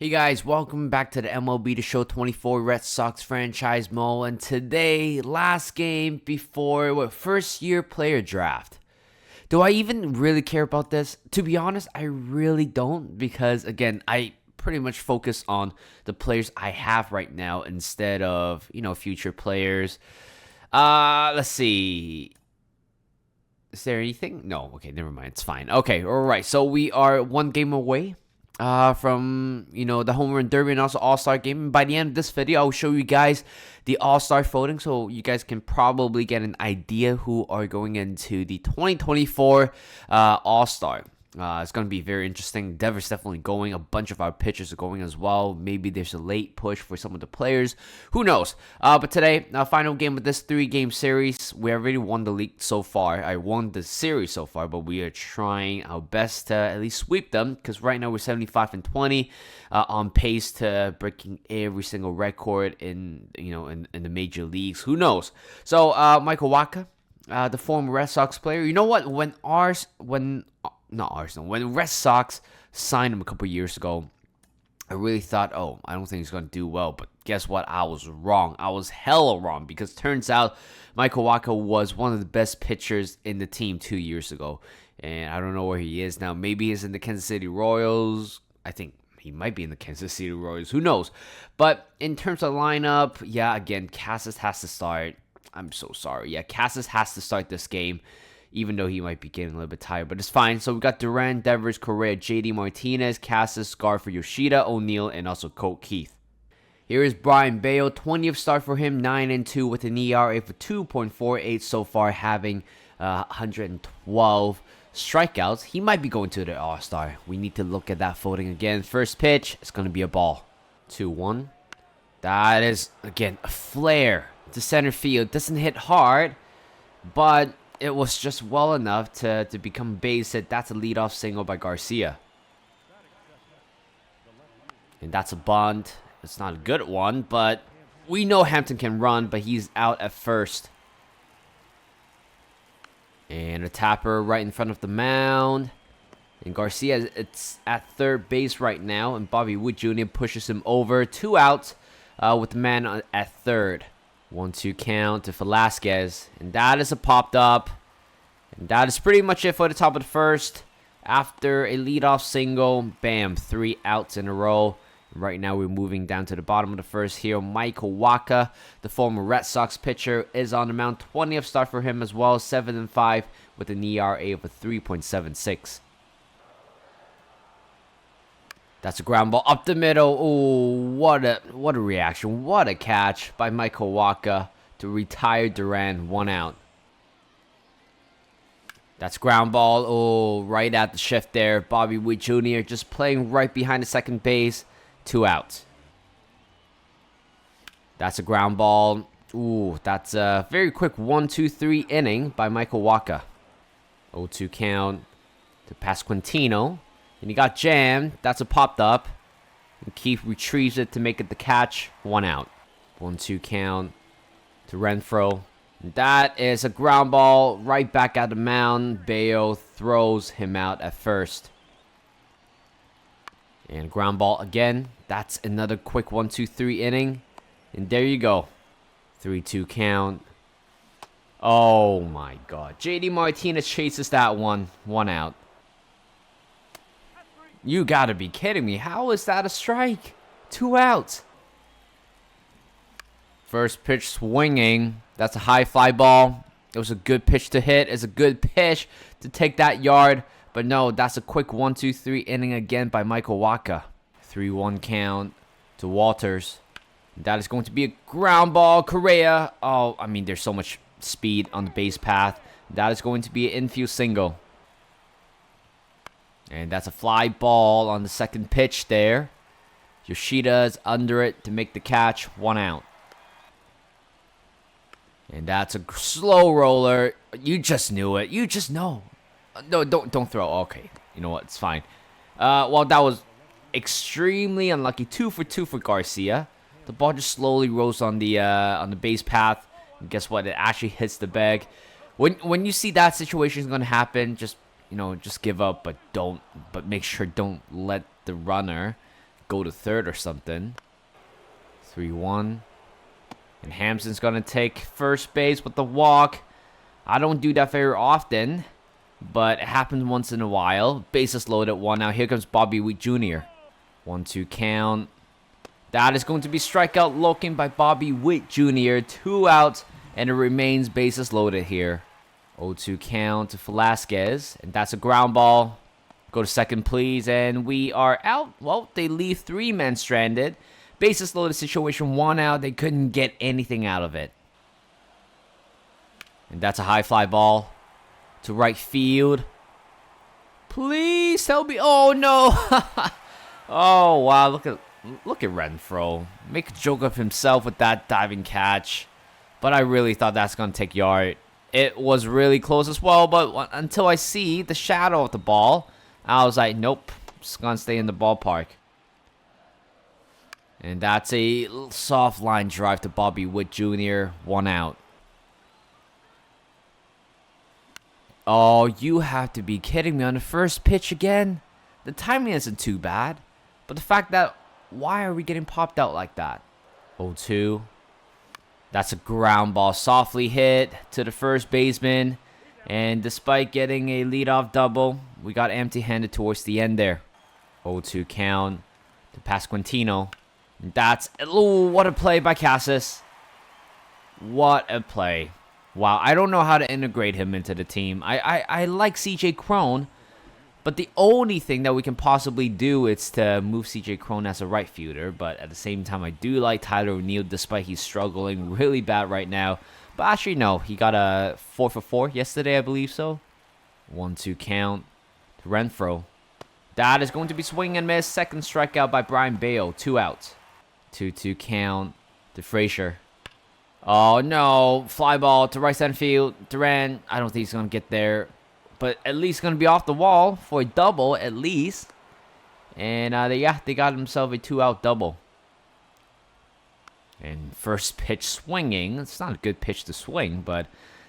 Hey guys, welcome back to the MLB The Show 24 Red Sox franchise Mo, and today, last game before first year player draft. Do I even really care about this? To be honest, I really don't, because again, I pretty much focus on the players I have right now instead of, future players. Let's see. Is there anything? No, okay, never mind. It's fine. Okay, all right. So we are one game away from the home run derby and also all-star game. And by the end of this video, I'll show you guys the all-star voting, so you guys can probably get an idea who are going into the 2024 all-star. It's going to be very interesting. Devers definitely going. A bunch of our pitchers are going as well. Maybe there's a late push for some of the players. Who knows? But today, final game of this 3-game series. We already won the league so far. I won the series so far, but we are trying our best to at least sweep them, because right now we're 75-20, on pace to breaking every single record in the major leagues. Who knows? So Michael Wacha, the former Red Sox player. You know what? When Red Sox signed him a couple years ago, I really thought, I don't think he's going to do well. But guess what? I was wrong. I was hella wrong, because turns out Michael Wacha was one of the best pitchers in the team 2 years ago. And I don't know where he is now. Maybe he's in the Kansas City Royals. I think he might be in the Kansas City Royals. Who knows? But in terms of lineup, yeah, again, Casas has to start. I'm so sorry. Yeah, Casas has to start this game, even though he might be getting a little bit tired, but it's fine. So we got Duran, Devers, Correa, JD Martinez, Casas, Garver, Yoshida, O'Neill, and also Colt Keith. Here is Brian Bello, 20th start for him, 9-2 with an ERA for 2.48 so far, having 112 strikeouts. He might be going to the All-Star. We need to look at that voting again. First pitch, it's going to be a ball. 2-1. That is, again, a flare to center field. Doesn't hit hard, but it was just well enough to become base hit. That's a leadoff single by Garcia. And that's a bunt. It's not a good one, but we know Hampton can run, but he's out at first. And a tapper right in front of the mound. And Garcia, it's at third base right now, and Bobby Wood Jr. pushes him over. 2 outs with the man at third. 1-2 count to Velasquez, and that is a popped up. And that is pretty much it for the top of the first. After a leadoff single, bam, 3 outs in a row. And right now we're moving down to the bottom of the first here. Michael Wacha, the former Red Sox pitcher, is on the mound. 20th start for him as well, 7-5 with an ERA of a 3.76. That's a ground ball up the middle. Oh, what a reaction. What a catch by Michael Wacha to retire Duran. 1 out. That's ground ball. Oh, right at the shift there. Bobby Witt Jr. just playing right behind the second base. 2 outs. That's a ground ball. Ooh, that's a very quick 1-2-3 inning by Michael Wacha. 0-2 count to Pasquantino. And he got jammed. That's a popped up. And Keith retrieves it to make it the catch. 1 out. 1-2 count to Renfroe. And that is a ground ball right back at the mound. Bayo throws him out at first. And ground ball again. That's another quick 1-2-3 inning. And there you go. 3-2 count. Oh my God. JD Martinez chases that one. 1 out. You gotta be kidding me. How is that a strike? 2 outs. First pitch swinging. That's a high fly ball. It was a good pitch to hit. It's a good pitch to take that yard. But no, that's a quick 1-2-3 inning again by Michael Wacha. 3-1 count to Walters. That is going to be a ground ball. Correa. Oh, I mean, there's so much speed on the base path. That is going to be an infield single. And that's a fly ball on the second pitch there. Yoshida's under it to make the catch. 1 out. And that's a slow roller. You just knew it. You just know. No, don't throw. Okay. You know what? It's fine. Well, that was extremely unlucky. 2 for 2 for Garcia. The ball just slowly rolls on the base path. And guess what? It actually hits the bag. When you see that situation is going to happen, just give up, but make sure don't let the runner go to third or something. 3-1. And Hampson's going to take first base with the walk. I don't do that very often, but it happens once in a while. Bases loaded, 1 out. Here comes Bobby Witt Jr. 1-2 count. That is going to be strikeout looking by Bobby Witt Jr. 2 outs, and it remains bases loaded here. 0-2 count to Velasquez, and that's a ground ball. Go to second, please, and we are out. Well, they leave 3 men stranded. Bases loaded situation, 1 out. They couldn't get anything out of it. And that's a high fly ball to right field. Please help me. Oh, no. Oh, wow. Look at Renfroe. Make a joke of himself with that diving catch. But I really thought that's going to take yard. It was really close as well, but until I see the shadow of the ball, I was like, nope, just going to stay in the ballpark. And that's a soft line drive to Bobby Witt Jr. 1 out. Oh, you have to be kidding me on the first pitch again? The timing isn't too bad, but the fact that, why are we getting popped out like that? 0-2. That's a ground ball softly hit to the first baseman. And despite getting a leadoff double, we got empty-handed towards the end there. 0-2 count to Pasquantino. And that's, ooh, what a play by Casas. What a play. Wow, I don't know how to integrate him into the team. I like CJ Cron, but the only thing that we can possibly do is to move CJ Cron as a right fielder. But at the same time, I do like Tyler O'Neill, despite he's struggling really bad right now. But actually, no, he got a 4 for 4 yesterday, I believe so. 1-2 count to Renfroe. That is going to be swing and miss. Second strikeout by Brian Bale. 2 outs. 2-2 count to Frazier. Oh, no. Fly ball to right center field. Duran, I don't think he's going to get there. But at least going to be off the wall for a double, at least. And, they got themselves a 2-out double. And first pitch swinging. It's not a good pitch to swing, but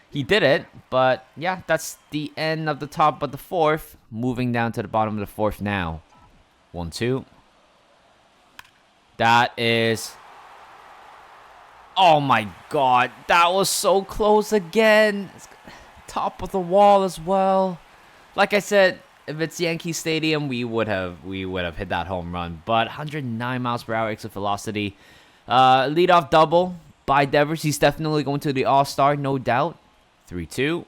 he did it. But, yeah, that's the end of the top of the 4th. Moving down to the bottom of the 4th now. 1-2. That is... Oh, my God. That was so close again. It's top of the wall as well. Like I said, if it's Yankee Stadium, we would have hit that home run. But 109 miles per hour exit velocity. Leadoff double by Devers. He's definitely going to the All-Star, no doubt. 3-2.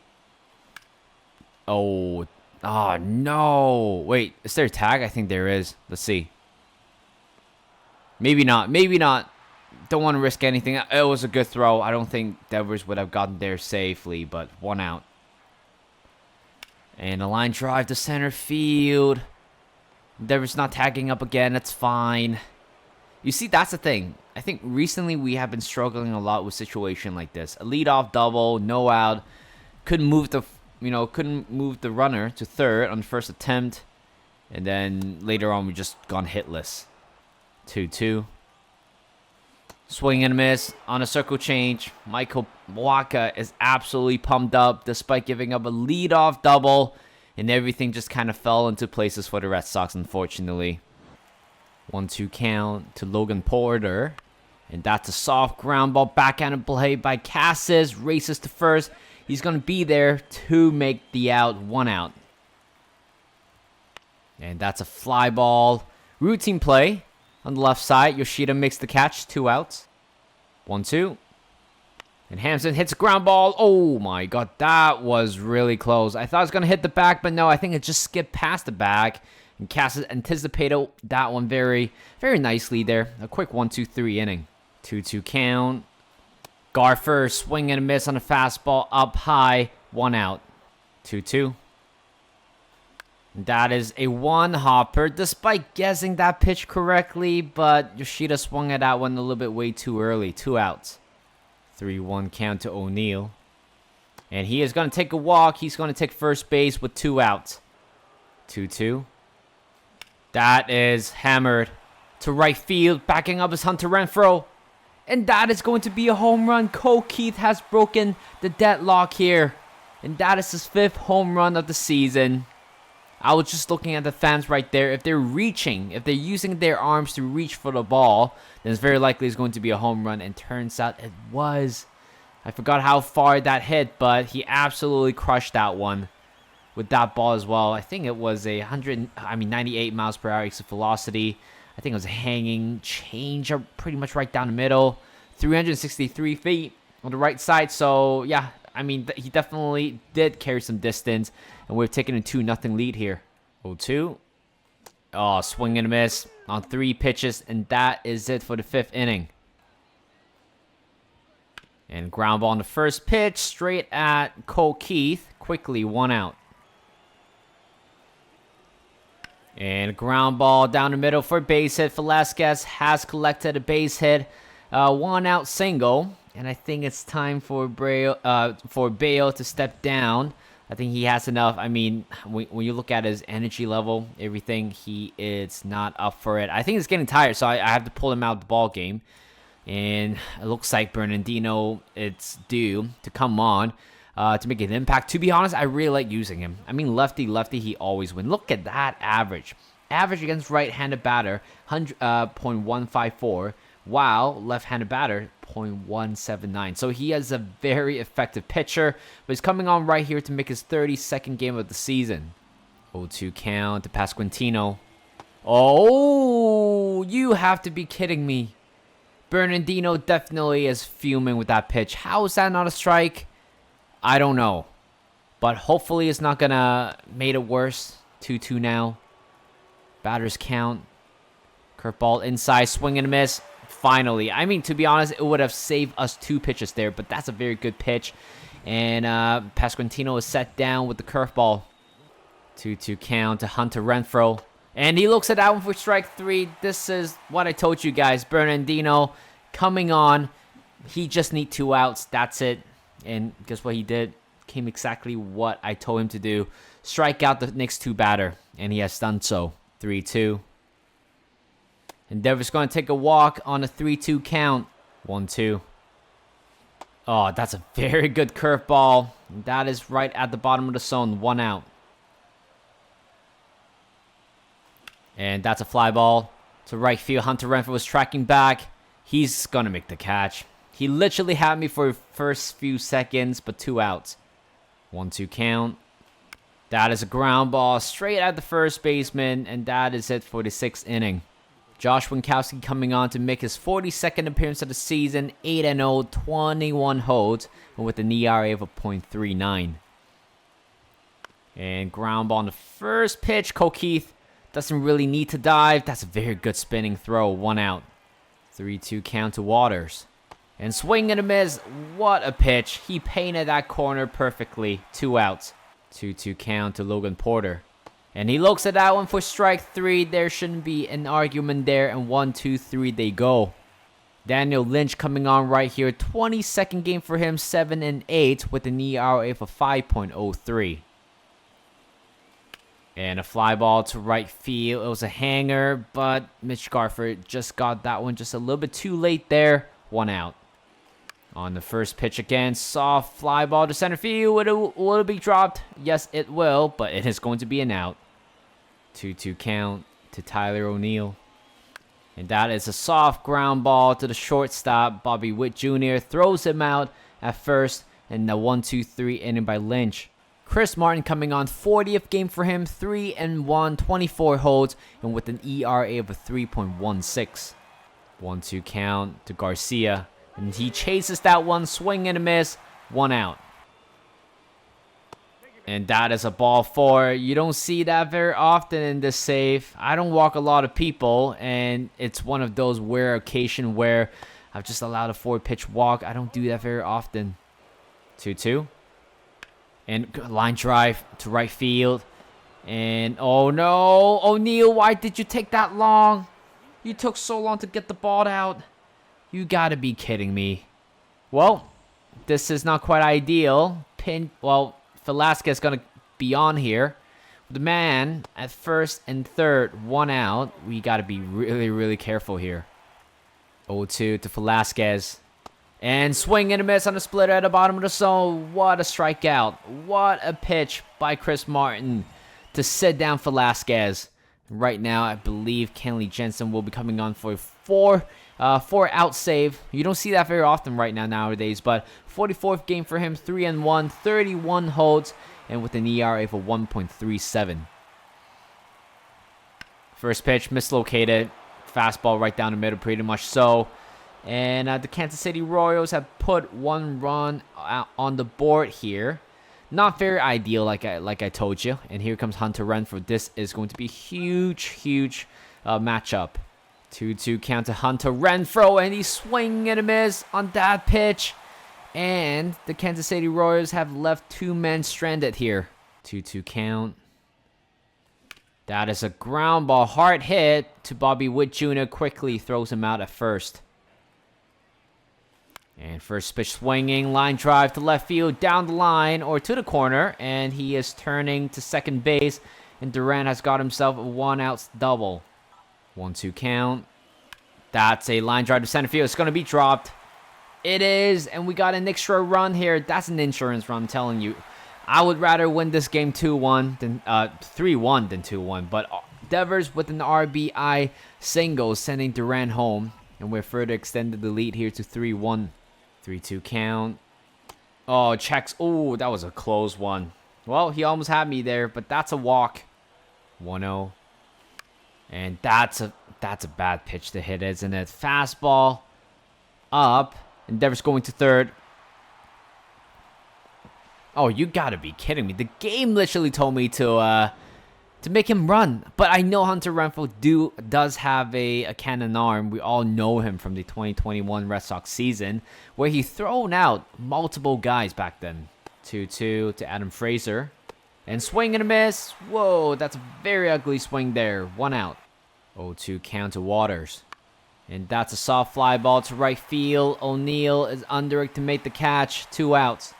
Oh, no. Wait, is there a tag? I think there is. Let's see. Maybe not. Maybe not. Don't want to risk anything. It was a good throw. I don't think Devers would have gotten there safely, but 1 out. And a line drive to center field. Devers not tagging up again. That's fine. You see, that's the thing. I think recently we have been struggling a lot with situation like this. A leadoff double, no out. Couldn't move the runner to third on the first attempt. And then later on, we just gone hitless. 2-2. Swing and a miss on a circle change. Michael Wacha is absolutely pumped up despite giving up a leadoff double. And everything just kind of fell into places for the Red Sox, unfortunately. 1-2 count to Logan Porter. And that's a soft ground ball backhand play by Casas. Races to first. He's going to be there to make the out. 1 out. And that's a fly ball. Routine play. On the left side, Yoshida makes the catch. 2 outs. 1-2. And Hampson hits a ground ball. Oh, my God. That was really close. I thought it was going to hit the back, but no. I think it just skipped past the back. And Casas anticipated that one very, very nicely there. A quick 1-2-3 inning. 2-2 count. Garfer swing and a miss on a fastball up high. 1 out. 2-2. That is a 1-hopper, despite guessing that pitch correctly, but Yoshida swung at that one a little bit way too early. 2 outs. 3-1 count to O'Neill. And he is going to take a walk. He's going to take first base with 2 outs. 2-2. That is hammered to right field. Backing up is Hunter Renfroe. And that is going to be a home run. Cole Keith has broken the deadlock here. And that is his 5th home run of the season. I was just looking at the fans right there. If they're reaching, if they're using their arms to reach for the ball, then it's very likely it's going to be a home run. And turns out it was. I forgot how far that hit, but he absolutely crushed that one with that ball as well. I think it was 98 miles per hour exit velocity. I think it was a hanging change pretty much right down the middle. 363 feet on the right side. So, yeah, I mean, he definitely did carry some distance. And we've taken a 2-0 lead here. 0-2. Oh, swing and a miss on 3 pitches. And that is it for the 5th inning. And ground ball on the first pitch. Straight at Cole Keith. Quickly, 1 out. And ground ball down the middle for a base hit. Velasquez has collected a base hit. 1 out single. And I think it's time for Bayo to step down. I think he has enough. I mean, when you look at his energy level, everything, he is not up for it. I think he's getting tired, so I have to pull him out of the ball game. And it looks like Bernardino, it's due to come on to make an impact. To be honest, I really like using him. I mean, lefty, he always wins. Look at that average. Average against right-handed batter, 0.154. While left-handed batter, 0.179. So he is a very effective pitcher, but he's coming on right here to make his 32nd game of the season. 0-2 count to Pasquantino. Oh, you have to be kidding me. Bernardino definitely is fuming with that pitch. How is that not a strike? I don't know. But hopefully it's not going to make it worse. 2-2 now. Batters count. Curveball inside, swing and a miss. Finally. I mean, to be honest, it would have saved us 2 pitches there, but that's a very good pitch. And Pasquantino is set down with the curveball. 2-2 count to Hunter Renfroe. And he looks at that one for strike 3. This is what I told you guys. Bernardino coming on. He just need 2 outs. That's it. And guess what he did? Came exactly what I told him to do. Strike out the next 2 batter. And he has done so. 3-2. Endeavor's going to take a walk on a 3-2 count. 1-2. Oh, that's a very good curveball. That is right at the bottom of the zone. 1 out. And that's a fly ball to right field. Hunter Renfroe was tracking back. He's going to make the catch. He literally had me for the first few seconds, but 2 outs. 1-2 count. That is a ground ball straight at the first baseman, and that is it for the 6th inning. Josh Winkowski coming on to make his 42nd appearance of the season. 8-0, 21 holds, and with an ERA of a .39. And ground ball on the first pitch. Cole Keith doesn't really need to dive. That's a very good spinning throw. 1 out. 3-2 count to Waters. And swing and a miss. What a pitch. He painted that corner perfectly. 2 outs. 2-2 count to Logan Porter. And he looks at that one for strike 3. There shouldn't be an argument there. And 1-2-3 they go. Daniel Lynch coming on right here. 22nd game for him. 7-8 with an ERA of 5.03. And a fly ball to right field. It was a hanger, but Mitch Garford just got that one just a little bit too late there. 1 out. On the first pitch again, soft fly ball to center field. Will it be dropped? Yes, it will, but it is going to be an out. 2-2 count to Tyler O'Neill. And that is a soft ground ball to the shortstop. Bobby Witt Jr. throws him out at first, and the 1-2-3 inning by Lynch. Chris Martin coming on, 40th game for him, 3-1, 24 holds, and with an ERA of a 3.16. 1-2 count to Garcia, and he chases that one, swing and a miss, 1 out. And that is a ball 4. You don't see that very often in this save. I don't walk a lot of people, and it's one of those rare occasions where I've just allowed a 4-pitch walk. I don't do that very often. 2-2. And line drive to right field. And oh no, O'Neill, why did you take that long? You took so long to get the ball out. You gotta be kidding me. Well, this is not quite ideal. Velasquez gonna be on here. The man at first and third, 1 out. We gotta be really, really careful here. 0-2 to Velasquez. And swing and a miss on the splitter at the bottom of the zone. What a strikeout. What a pitch by Chris Martin. to sit down Velasquez. Right now, I believe Kenley Jensen will be coming on for a four out save. You don't see that very often right now nowadays, but 44th game for him, 3-1, 31 holds, and with an ERA of 1.37. First pitch, mislocated. Fastball right down the middle, pretty much so. And the Kansas City Royals have put 1 run on the board here. Not very ideal, like I told you. And here comes Hunter Renfroe. This is going to be huge matchup. 2-2 count to Hunter Renfroe, and he's swinging and a miss on that pitch. And the Kansas City Royals have left 2 men stranded here. 2-2 count. That is a ground ball, hard hit to Bobby Witt Jr. Quickly throws him out at first. And first pitch swinging, line drive to left field, down the line or to the corner, and he is turning to second base, and Duran has got himself a 1-out double. 1-2 count. That's a line drive to center field. It's going to be dropped. It is, and we got an extra run here. That's an insurance run, I'm telling you. I would rather win this game 2-1 than 3-1 than 2-1, but Devers with an RBI single sending Duran home, and we're further extended the lead here to 3-1. 3-2 count. Oh, checks. Oh, that was a close one. Well, he almost had me there, but that's a walk. 1-0. And that's a bad pitch to hit, isn't it? Fastball up. And Devers going to third. Oh, you gotta be kidding me. The game literally told me to make him run. But I know Hunter Renfroe does have a cannon arm. We all know him from the 2021 Red Sox season, where he thrown out multiple guys back then. 2-2 to Adam Frazier. And swing and a miss. Whoa, that's a very ugly swing there. 1 out. 0-2 count to Waters. And that's a soft fly ball to right field. O'Neill is under it to make the catch. 2 outs.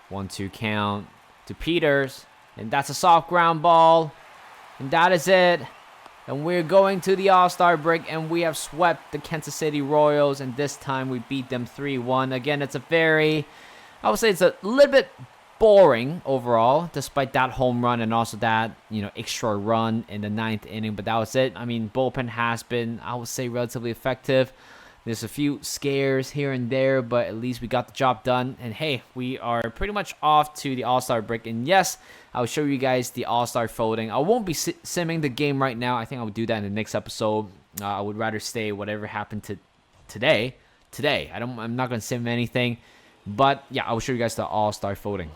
1-2 count to Peters. And that's a soft ground ball. And that is it. And we're going to the All-Star break. And we have swept the Kansas City Royals. And this time we beat them 3-1. Again, it's I would say it's a little bit boring overall, despite that home run and also that, extra run in the 9th inning. But that was it. I mean, bullpen has been, I would say, relatively effective. There's a few scares here and there, but at least we got the job done. And hey, we are pretty much off to the All-Star break. And yes, I'll show you guys the All-Star folding. I won't be simming the game right now. I think I will do that in the next episode. I would rather stay whatever happened to today. I'm not going to sim anything. But yeah, I will show you guys the All-Star folding.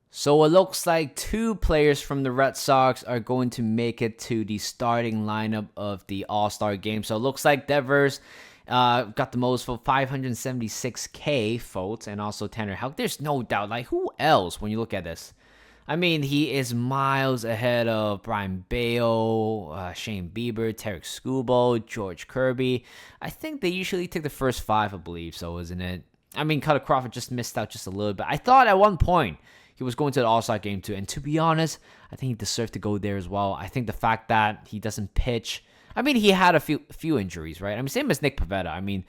So it looks like 2 players from the Red Sox are going to make it to the starting lineup of the All-Star game. So it looks like Devers got the most for 576K votes, and also Tanner Houck. There's no doubt. Like, who else when you look at this? I mean, he is miles ahead of Brian Bale, Shane Bieber, Tarek Skubal, George Kirby. I think they usually take the first 5, I believe, so isn't it? I mean, Cutter Crawford just missed out just a little bit. I thought at one point he was going to the All-Star game too, and to be honest, I think he deserved to go there as well. I think the fact that he doesn't pitch, I mean, he had a few injuries, right? I mean, same as Nick Pivetta. I mean,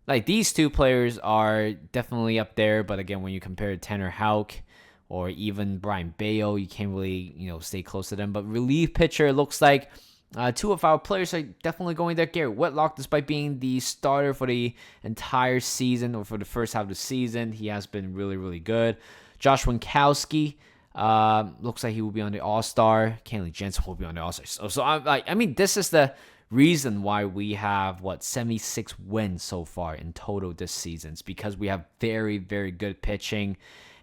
like, these 2 players are definitely up there, but again, when you compare Tanner Houck or even Brian Bale, you can't really, stay close to them. But relief pitcher, it looks like 2 of our players are definitely going there. Garrett Whitlock, despite being the starter for the entire season or for the first half of the season, he has been really, really good. Josh Winkowski, looks like he will be on the All-Star. Kenley Jensen will be on the All-Star. So I mean, this is the reason why we have 76 wins so far in total this season. It's because we have very, very good pitching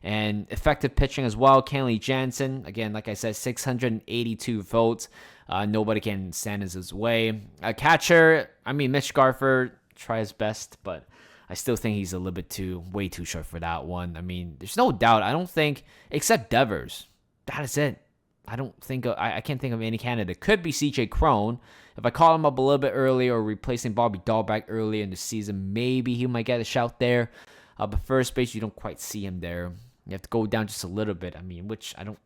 and effective pitching as well. Kenley Jensen, again, like I said, 682 votes. Nobody can stand in his way. Catcher, I mean, Mitch Garver try his best, but I still think he's a little bit way too short for that one. I mean, there's no doubt. I don't think, except Devers, that is it. I can't think of any candidate. Could be CJ Cron. If I call him up a little bit earlier or replacing Bobby Dahlbeck early in the season, maybe he might get a shout there. But first base, you don't quite see him there. You have to go down just a little bit. I mean, which I don't.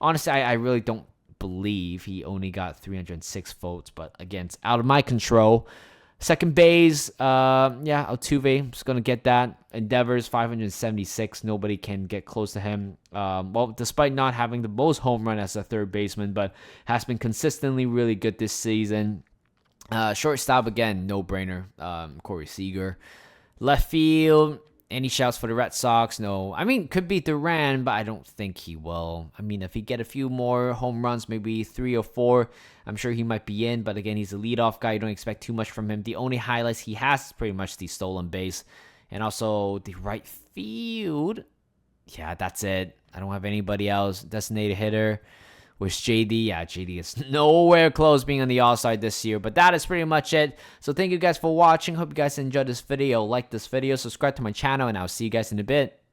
Honestly, I really don't believe he only got 306 votes. But again, it's out of my control. Second base, yeah, Altuve is going to get that. Endeavors, 576. Nobody can get close to him. Well, despite not having the most home run as a third baseman, but has been consistently really good this season. Shortstop, again, no-brainer. Corey Seager. Left field, any shouts for the Red Sox? No. I mean, could be Duran, but I don't think he will. I mean, if he get a few more home runs, maybe 3 or 4, I'm sure he might be in. But again, he's a leadoff guy. You don't expect too much from him. The only highlights he has is pretty much the stolen base. And also the right field. Yeah, that's it. I don't have anybody else. Designated hitter. With JD, yeah, JD is nowhere close being on the All-Star this year. But that is pretty much it. So thank you guys for watching. Hope you guys enjoyed this video. Like this video, subscribe to my channel, and I'll see you guys in a bit.